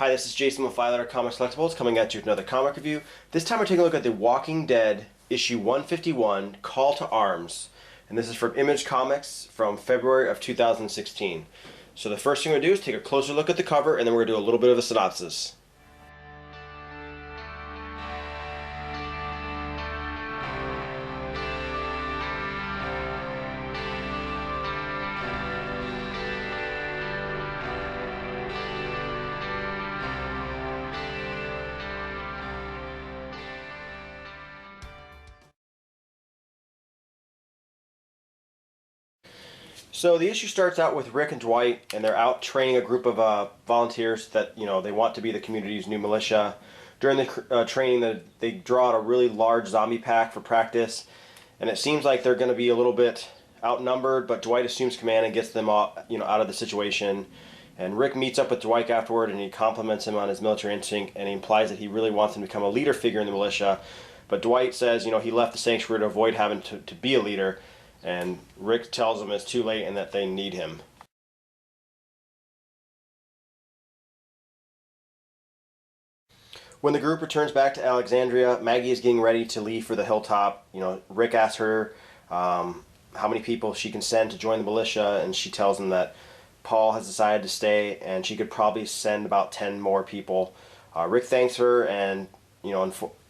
Hi, this is Jason with 5 Letter Comics Collectibles coming at you with another comic review. This time we're taking a look at The Walking Dead issue 151, Call to Arms. And this is from Image Comics from February of 2016. So the first thing we're going to do is take a closer look at the cover and then we're going to do a little bit of a synopsis. So the issue starts out with Rick and Dwight, and they're out training a group of volunteers that they want to be the community's new militia. During the training, they draw out a really large zombie pack for practice, and it seems like they're going to be a little bit outnumbered. But Dwight assumes command and gets them out of the situation. And Rick meets up with Dwight afterward, and he compliments him on his military instinct, and he implies that he really wants him to become a leader figure in the militia. But Dwight says, he left the sanctuary to avoid having to be a leader. And Rick tells him it's too late and that they need him. When the group returns back to Alexandria, Maggie is getting ready to leave for the hilltop. Rick asks her how many people she can send to join the militia, and she tells him that Paul has decided to stay and she could probably send about 10 more people. Rick thanks her and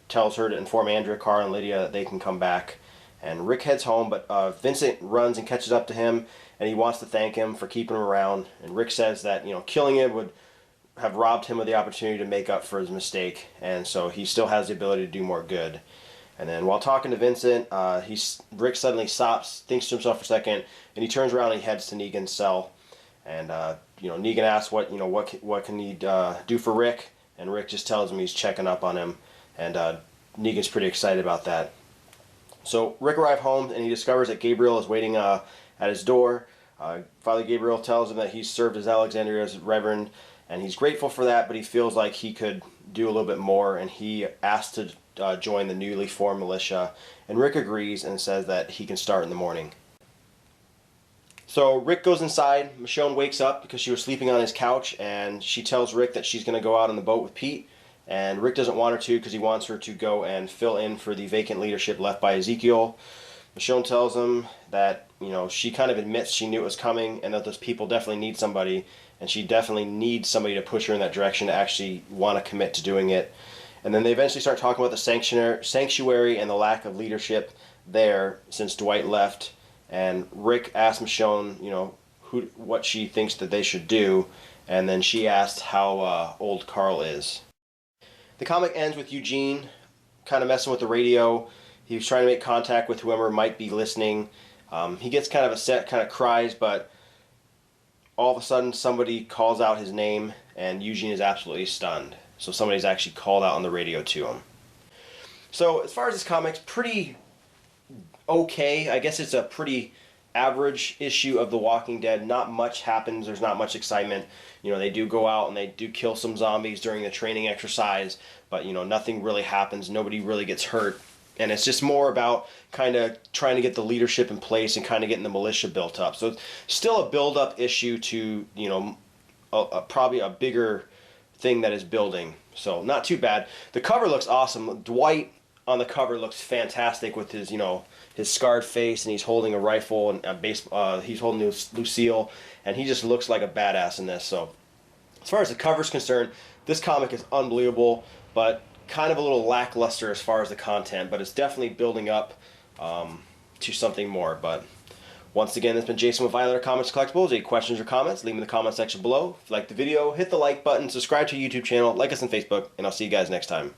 tells her to inform Andrea, Carl, and Lydia that they can come back. And Rick heads home, but Vincent runs and catches up to him, and he wants to thank him for keeping him around. And Rick says that killing him would have robbed him of the opportunity to make up for his mistake, and so he still has the ability to do more good. And then while talking to Vincent, Rick suddenly stops, thinks to himself for a second, and he turns around and he heads to Negan's cell. And Negan asks what can he do for Rick, and Rick just tells him he's checking up on him, and Negan's pretty excited about that. So Rick arrives home and he discovers that Gabriel is waiting at his door. Father Gabriel tells him that he's served as Alexandria's reverend, and he's grateful for that, but he feels like he could do a little bit more, and he asks to join the newly formed militia. And Rick agrees and says that he can start in the morning. So Rick goes inside. Michonne wakes up because she was sleeping on his couch, and she tells Rick that she's going to go out on the boat with Pete. And Rick doesn't want her to because he wants her to go and fill in for the vacant leadership left by Ezekiel. Michonne tells him that, she kind of admits she knew it was coming and that those people definitely need somebody, and she definitely needs somebody to push her in that direction to actually want to commit to doing it. And then they eventually start talking about the sanctuary and the lack of leadership there since Dwight left. And Rick asks Michonne, what she thinks that they should do, and then she asks how old Carl is. The comic ends with Eugene kind of messing with the radio. He was trying to make contact with whoever might be listening. He gets kind of upset, kind of cries, but all of a sudden somebody calls out his name, and Eugene is absolutely stunned. So somebody's actually called out on the radio to him. So as far as this comic's pretty okay. I guess it's a pretty average issue of The Walking Dead. Not much happens. There's not much excitement. They do go out and they do kill some zombies during the training exercise, but nothing really happens. Nobody really gets hurt, and it's just more about kind of trying to get the leadership in place and kind of getting the militia built up. So it's still a build-up issue to probably a bigger thing that is building. So not too bad. The cover looks awesome. Dwight on the cover looks fantastic with his his scarred face, and he's holding a rifle and he's holding Lucille, and he just looks like a badass in this. So as far as the cover's concerned, this comic is unbelievable, but kind of a little lackluster as far as the content, but it's definitely building up to something more. But once again, this has been Jason with 5 Letter Comics Collectibles. Any questions or comments, leave them in the comment section below. If you like the video, hit the like button, subscribe to our YouTube channel, like us on Facebook, and I'll see you guys next time.